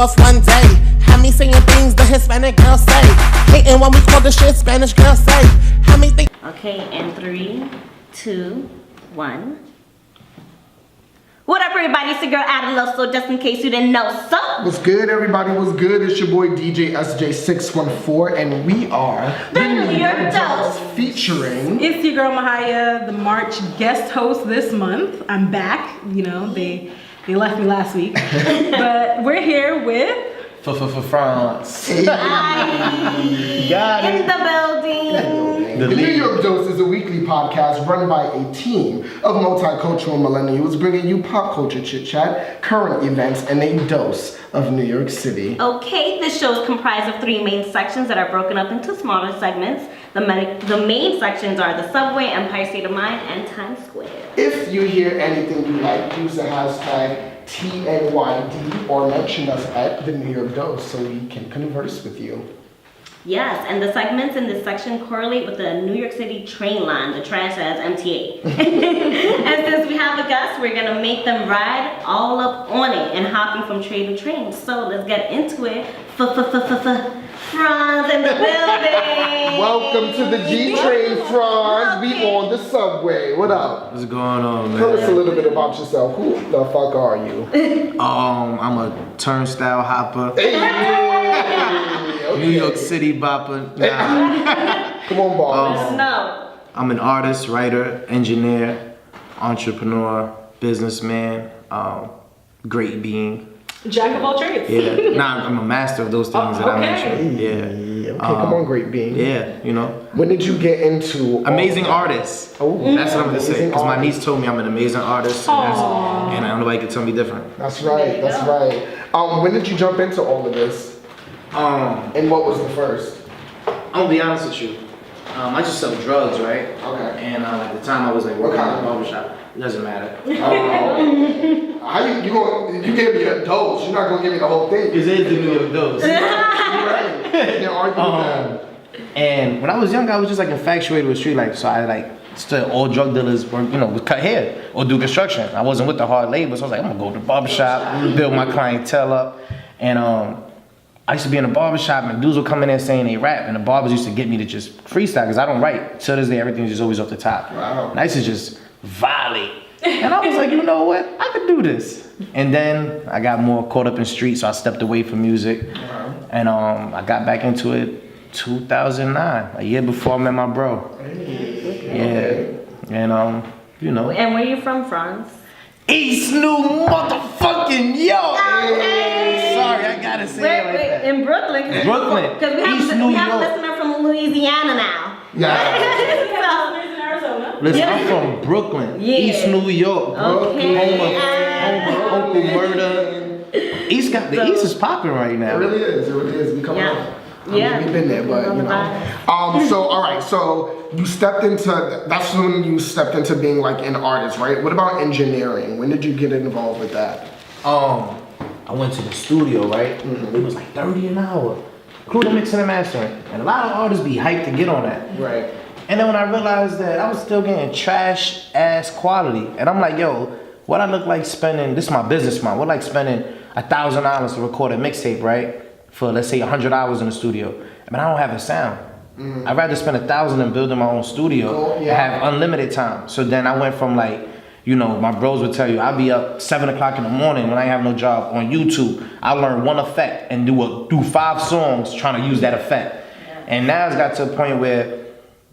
off one day. Had me saying things the Hispanic girls say. Hating when we call the shit Spanish girls say. Had me think. Okay, and 3, 2, 1. What up, everybody? It's your girl Adela, so just in case you didn't know, so. What's good, everybody? What's good? It's your boy DJ SJ614, and we are the New York Dose featuring. It's your girl Mahaya, the March guest host this month. I'm back. You know, they left me last week, but we're here with Fronze. Got it. in the building. The New York Dose is a weekly podcast run by a team of multicultural millennials bringing you pop culture chit-chat, current events, and a dose of New York City. Okay, this show is comprised of 3 main sections that are broken up into smaller segments. The main sections are the Subway, Empire State of Mind, and Times Square. If you hear anything you like, use the hashtag TNYD or mention us at the New York Dose so we can converse with you. Yes, and the segments in this section correlate with the New York City train line, the trash as MTA. And since we have a guest, we're gonna make them ride all up on it and hopping from train to train. So let's get into it. Fronze in the building. Welcome to the G Train, Fronze. We on the subway. What up? What's going on, man? Tell us a little bit about yourself. Who the fuck are you? I'm a turnstile hopper, Okay. New York City bopper. Nah. Come on, boss. No. I'm an artist, writer, engineer, entrepreneur, businessman, great being. Jack of all trades. Yeah, nah, I'm a master of those things that I mentioned. Yeah. Okay, come on, great being. Yeah, you know. When did you get into Amazing artist. Oh, that's what I'm gonna say. amazing Because my artist. niece told me I'm an amazing artist, and nobody can tell me different. That's right. That's right. When did you jump into all of this? And what was the first? I'm gonna be honest with you. I just sell drugs, right? Okay. And at the time I was like working at a barbershop. It doesn't matter. How you gave me a dose? You're not gonna give me the whole thing. It is the New York Dose. You're right. Can't argue with that. And when I was young, I was just like infatuated with street life. So I like still all drug dealers were, would cut hair or do construction. I wasn't with the hard labor, so I was like, I'm gonna go to the barbershop, build my clientele up. And I used to be in a barbershop and dudes would come in there saying they rap, and the barbers used to get me to just freestyle because I don't write. To this day, everything's just always off the top. Wow. And I used to just volley. And I was like, you know what? I could do this. And then I got more caught up in street, so I stepped away from music. And I got back into it 2009, a year before I met my bro. Yeah. And And where you from, Fronze? East New motherfucking York. Okay. Sorry, I gotta say it like that. In Brooklyn. Brooklyn. Because we East have New a York. listener from Louisiana now. Yeah. Listen, I'm from Brooklyn, Yeah. East New York, Okay. home of Uncle Murder. The East is popping right It now. really is. It really is. We come Yeah. up. Yeah. We've been there, but you know. So all right. So you stepped into. That's when you stepped into being like an artist, right? What about engineering? When did you get involved with that? I went to the studio, right? It was like $30 an hour, including mixing and mastering, and a lot of artists be hyped to get on that. Right. And then when I realized that I was still getting trash ass quality, and I'm like, yo, what I look like spending, this is my business mind, what like spending $1,000 to record a mixtape, right? For let's say 100 hours in the studio. I mean, I don't have a sound. I'd rather spend $1,000 in building my own studio and have unlimited time. So then I went from like, my bros would tell you, I'll be up 7 o'clock in the morning when I have no job on YouTube. I learn one effect and do 5 songs trying to use that effect. And now it's got to a point where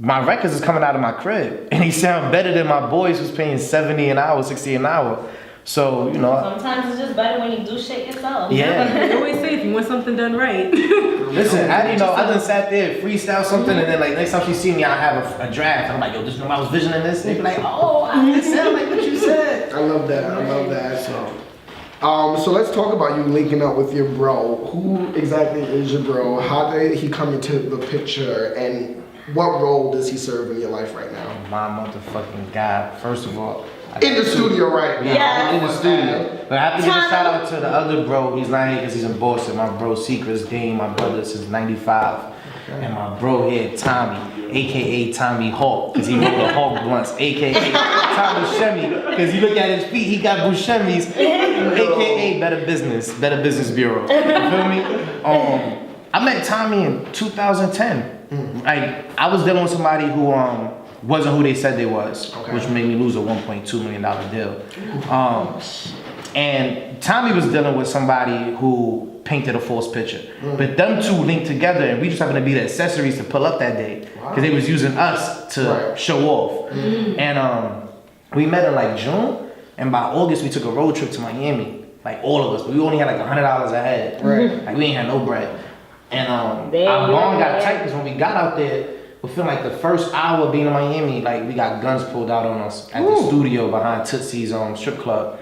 my records is coming out of my crib, and they sound better than my boys who's paying $70 an hour, $60 an hour. So, Sometimes it's just better when you do shit yourself. Yeah. They always say if you want something done right. Listen, I done sat there and freestyle something, and then like next time she see me, I have a draft. I'm like, yo, this I was visioning this. And they be like, oh, it sound like what you said. I love that. So let's talk about you linking up with your bro. Who exactly is your bro? How did he come into the picture, and what role does he serve in your life right now? My motherfucking God. First of all, In the studio right now. Yeah. in the studio. But I have to give a shout out to the other bro. He's not here because he's in Boston. My bro Secret's Dame, my brother since '95. And my bro here, Tommy, aka Tommy Hawk, because he rolled the Hawk blunts, aka Tom Buscemi, because you look at his feet, he got Buscemi's, aka Better Business Bureau. You feel me? I met Tommy in 2010. Like, I was dealing with somebody who wasn't who they said they was, which made me lose a $1.2 million deal. And Tommy was dealing with somebody who painted a false picture. But them two linked together, and we just happened to be the accessories to pull up that day, because they was using us to show off. And we met in like June, and by August we took a road trip to Miami, like all of us. But we only had like $100 ahead. Like we ain't had no bread. And our bond got tight because when we got out there, we feel like the first hour of being in Miami, like we got guns pulled out on us at the studio behind Tootsie's strip club.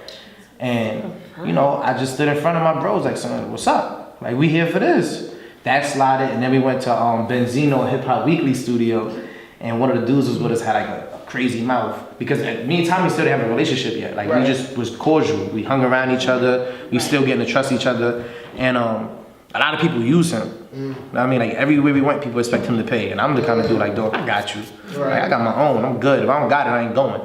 And you know, I just stood in front of my bros like, son, what's up? Like, we here for this. That slided, and then we went to Benzino Hip Hop Weekly studio, and one of the dudes was with us had like a crazy mouth, because me and Tommy still didn't have a relationship yet. Like, we just was cordial. We hung around each other. We still getting to trust each other, and a lot of people use him. You know what I mean? Like, everywhere we went, people expect him to pay, and I'm the kind of dude like, dog, I got you. Like, I got my own. I'm good. If I don't got it, I ain't going.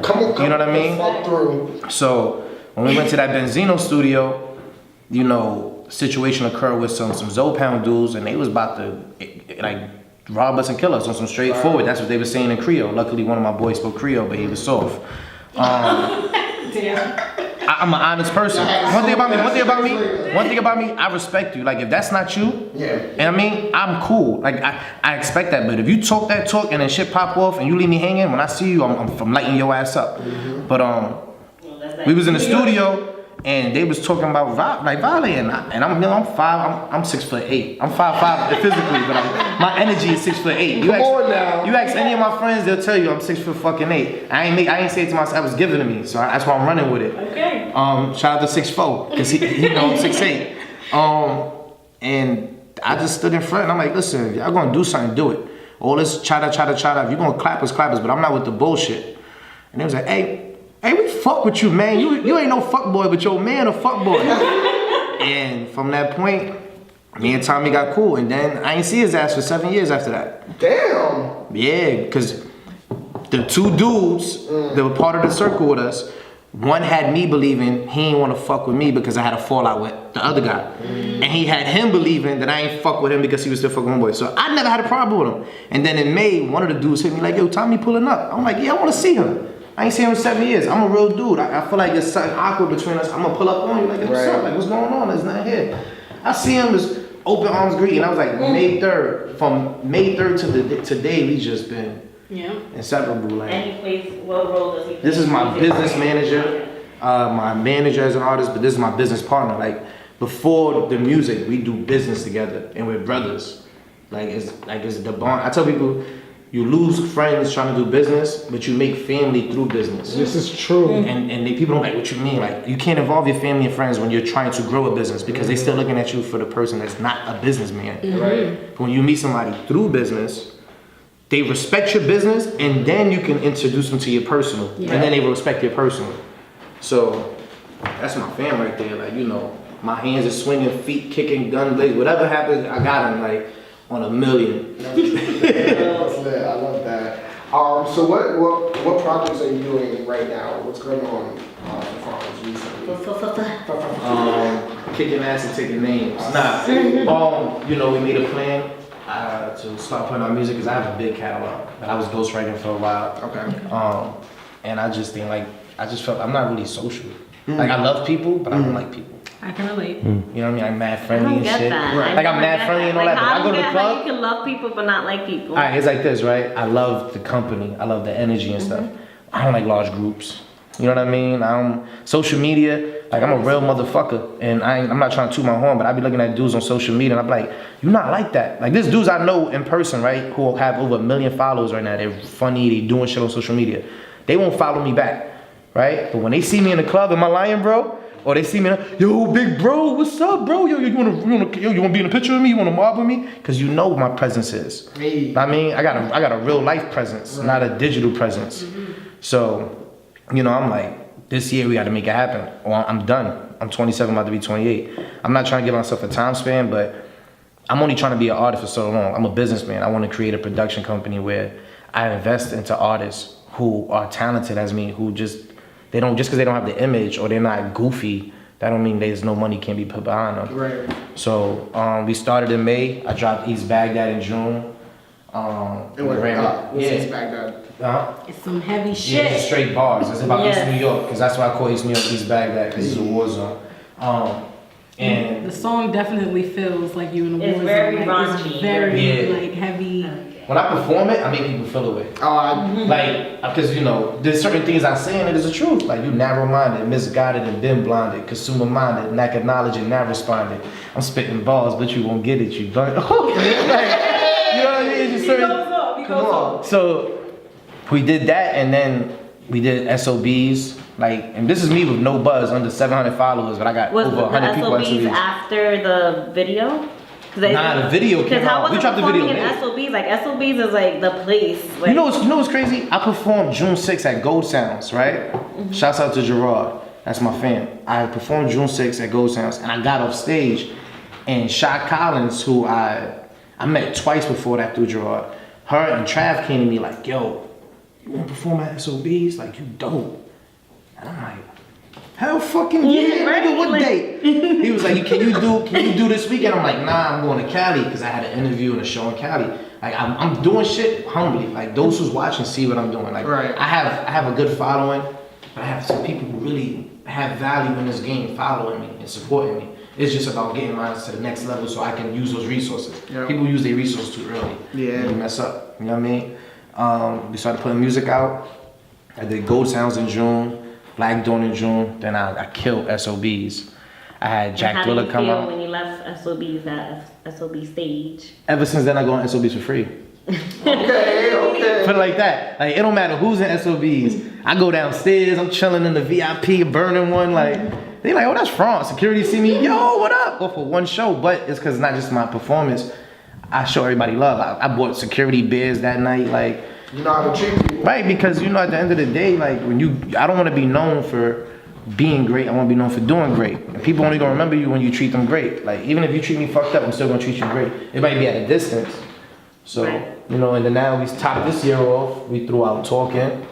Come on, you know what I mean? Fuck through. So when we went to that Benzino studio, you know, situation occurred with some Zopound dudes, and they was about to like rob us and kill us on some straightforward. That's what they were saying in Creole. Luckily, one of my boys spoke Creole, but he was soft. I'm an honest person. One thing about me, I respect you. Like, if that's not you, and I mean, I'm cool. Like, I expect that. But if you talk that talk and then shit pop off and you leave me hanging, when I see you, I'm lighting your ass up. But we was in the studio and they was talking about violating, and I'm 6'8". I'm 5'5" physically, but my energy is 6'8". You ask any of my friends, they'll tell you I'm 6'8". I ain't say it to myself. It was given to me, so that's why I'm running with it. Okay. Shout out to 6'4", because he know I'm 6'8". And I just stood in front and I'm like, listen, if y'all gonna do something, do it. All this chatter. If you gonna clap us, but I'm not with the bullshit. And they was like, hey, we fuck with you, man. You ain't no fuck boy, but your man a fuck boy. And from that point, me and Tommy got cool. And then I ain't see his ass for 7 years after that. Damn. Yeah, because the two dudes that were part of the circle with us, one had me believing he ain't want to fuck with me because I had a fallout with the other guy. And he had him believing that I ain't fuck with him because he was still fucking with my boy. So I never had a problem with him. And then in May, one of the dudes hit me like, yo, Tommy pulling up. I'm like, yeah, I want to see him. I ain't seen him in 7 years. I'm a real dude. I feel like there's something awkward between us. I'm gonna pull up on you like, what's up? Like, what's going on? There's nothing here. I see him as open arms greeting. I was like, May 3rd. From May 3rd to today, we just been inseparable. Like, and he plays, what role does he play? This is my business manager, my manager as an artist, but this is my business partner. Like, before the music, we do business together, and we're brothers. It's the bond. I tell people, you lose friends trying to do business, but you make family through business. This is true. And people don't like what you mean. Like, you can't involve your family and friends when you're trying to grow a business, because they still looking at you for the person that's not a businessman. But when you meet somebody through business, they respect your business, and then you can introduce them to your personal, and then they will respect your personal. So that's my fam right there. Like, you know, my hands are swinging, feet kicking, gun blades, whatever happens, I got them like on a million. That's lit. I love that. So what projects are you doing right now? What's going on Fronze recently? Kicking ass and taking names. You know, we made a plan to start putting out music because I have a big catalog, but I was ghostwriting for a while. Okay. And I just think I just felt I'm not really social. Like, I love people, but I don't like people. I can relate. You know what I mean? I'm mad friendly and shit. That. Like, I'm mad friendly and all that. But I go to the club. How you can love people but not like people. All right, it's like this, right? I love the company. I love the energy and stuff. I don't like large groups. You know what I mean? Social media, like, I'm a real motherfucker. And I'm not trying to toot my horn, but I be looking at dudes on social media and I'm like, you're not like that. Like, there's dudes I know in person, right? Who have over 1 million followers right now. They're funny, they doing shit on social media. They won't follow me back, right? But when they see me in the club, am I lying, bro? Or they see me, yo, big bro, what's up, bro? Yo, you wanna be in a picture with me? You wanna mob with me? Cause you know what my presence is. I mean, I got a real life presence, not a digital presence. So, you know, I'm like, this year we gotta make it happen, or I'm done. I'm 27, about to be 28. I'm not trying to give myself a time span, but I'm only trying to be an artist for so long. I'm a businessman. I wanna create a production company where I invest into artists who are talented as me, who just because they don't have the image or they're not goofy, that don't mean there's no money can be put behind them. Right. So we started in May. I dropped East Baghdad in June. And what's East Baghdad? It's some heavy Yeah, shit. it's straight bars. It's about Yes. East New York, because that's why I call East New York East Baghdad, because it's a war zone. And The song definitely feels like you in a It's war very zone. Like, raunchy. it's very Yeah. like heavy. when I perform it, I make people feel away. Like, because, you know, there's certain things I say and it is the truth. Like, you narrow-minded, misguided, and been blinded, consumer-minded, lack of knowledge and not responded. I'm spitting balls, but you won't get it, you don't. Like, you know what I mean? It's just certain. Come on. So, we did that, and then we did SOBs. Like, and this is me with no buzz, under 700 followers, but I got Was over the 100 people on SOBs SOBs. after the video? Nah, the video came Because how out. was We it dropped the video performing in late. SOBs? Like SOBs is like the place. Like, You know what's crazy? I performed June 6th at Gold Sounds, right? Shouts out to Gerard. That's my fam. I performed June 6th at Gold Sounds, and I got off stage, and Shy Collins, who I met twice before that through Gerard, her and Trav came to me like, yo, you wanna perform at SOBs? Like, you dope. And I'm like, hell fucking yeah, right, nigga, what like- date? He was like, can you do this weekend? I'm like, nah, I'm going to Cali, because I had an interview and a show in Cali. Like, I'm doing shit humbly. Like, those who's watching see what I'm doing. Like, Right. I have a good following, but I have some people who really have value in this game following me and supporting me. It's just about getting mine to the next level so I can use those resources. Yep. People use their resources too early. Yeah. And you mess up. You know what I mean? We started putting music out. I did Gold Sounds in June, Black Dawn in June. Then I killed SOBs. I had Jack how do Thriller you come feel out. when you left SOBs at SOB stage? Ever since then, I go on SOBs for free. Okay. Put it like that. Like, it don't matter who's in SOBs. I go downstairs, I'm chilling in the VIP, burning one. Like, they like, oh, that's Fronze. Security see me, yo, what up? Go for one show, but it's because it's not just my performance. I show everybody love. I bought security beers that night, like. You know how to treat people. Right, because you know, at the end of the day, like I don't want to be known for being great. I want to be known for doing great. And people only gonna remember you when you treat them great. Like, even if you treat me fucked up, I'm still gonna treat you great. It might be at a distance. So, Right. you know, and then now we topped this year off. We threw out Talking.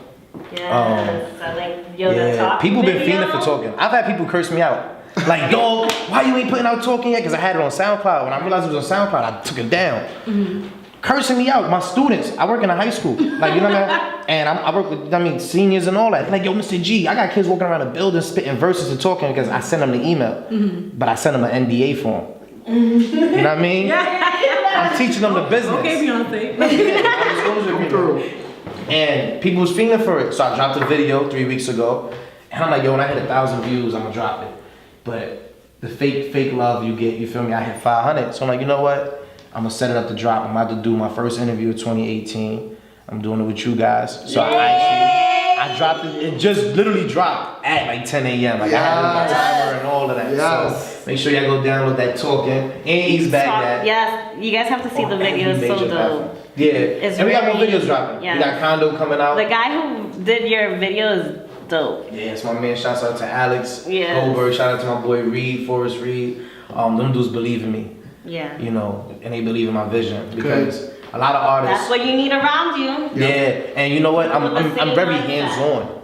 Yes, I like the Yeah, talk people been video. fiending for Talking. I've had people curse me out. Like, dog, why you ain't putting out Talking yet? Because I had it on SoundCloud. When I realized it was on SoundCloud, I took it down. Cursing me out, my students. I work in a high school, like, you know what I mean? And I work with, seniors and all that. Like, yo, Mr. G, I got kids walking around the building spitting verses and talking because I send them the email, but I send them an NDA form. You know what I mean? I'm teaching them the business. Okay, Beyonce. And people was feeling for it, so I dropped a video 3 weeks ago, and I'm like, yo, when I hit 1,000 views, I'm gonna drop it. But the fake love you get, you feel me? I hit 500, so I'm like, you know what? I'm gonna set it up to drop. I'm about to do my first interview of 2018. I'm doing it with you guys. So I dropped it. It just literally dropped at like 10 a.m. Like, I had my timer and all of that. Yes. So make sure y'all go download that Talking. And East Baghdad. Yes, you guys have to see the video. It's so dope. Yeah. It's And we got more really- videos dropping. yeah. We got Condo coming out. The guy who did your video is dope. Yeah, it's my man. Shouts out to Alex Yes. Goldberg. Shout out to my boy Reed, Forrest Reed. Them dudes believe in me, Yeah. you know, and they believe in my vision because a lot of artists. That's what you need around you. Yeah, and you know what? I'm With the same very mindset. hands on.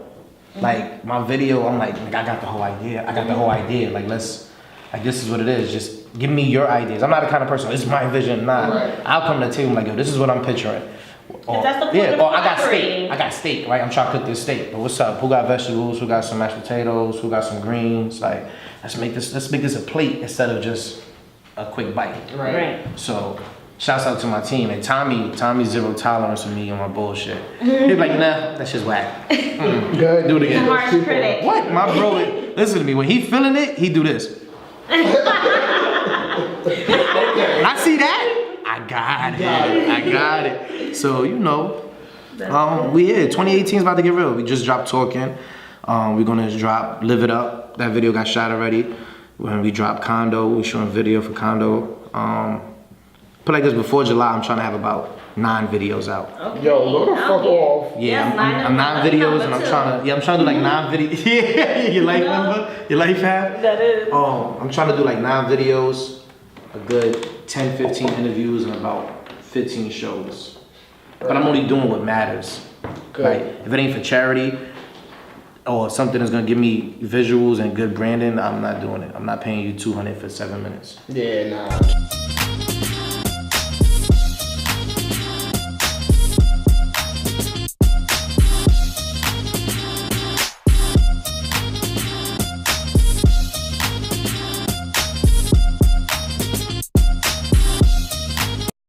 Like my video, I'm like I got the whole idea. I got the whole idea. Like this is what it is. Just give me your ideas. I'm not the kind of person. This is my vision. Nah, Right. I'll come to the table like, yo, this is what I'm picturing. Or, that's the point yeah, of or I got collaborating. steak. I got steak, right? I'm trying to cook this steak. But what's up? Who got vegetables? Who got some mashed potatoes? Who got some greens? Like, let's make this a plate instead of just a quick bite. Right. So, shouts out to my team. And Tommy's zero tolerance with me on my bullshit. He's like, nah, that's just whack. Good. Do it again. Harsh critic. What? My bro, listen to me. When he feeling it, he do this. When I see that, I got it. So, you know, we here. 2018 is about to get real. We just dropped Talking. We're gonna drop Live It Up. That video got shot already. When we drop Condo, we're showing video for Condo. Put like this, before July, I'm trying to have about 9 videos out. Okay. Yo, go the fuck off. Yeah, Yes, I'm 9 videos and I'm trying to do like 9 videos. Yeah, your life number? Your life app? That is. I'm trying to do like 9 videos, a good 10, 15 interviews, and about 15 shows. But I'm only doing what matters. Good. Like if it ain't for charity or something that's gonna give me visuals and good branding, I'm not doing it. I'm not paying you $200 for 7 minutes. Yeah, nah.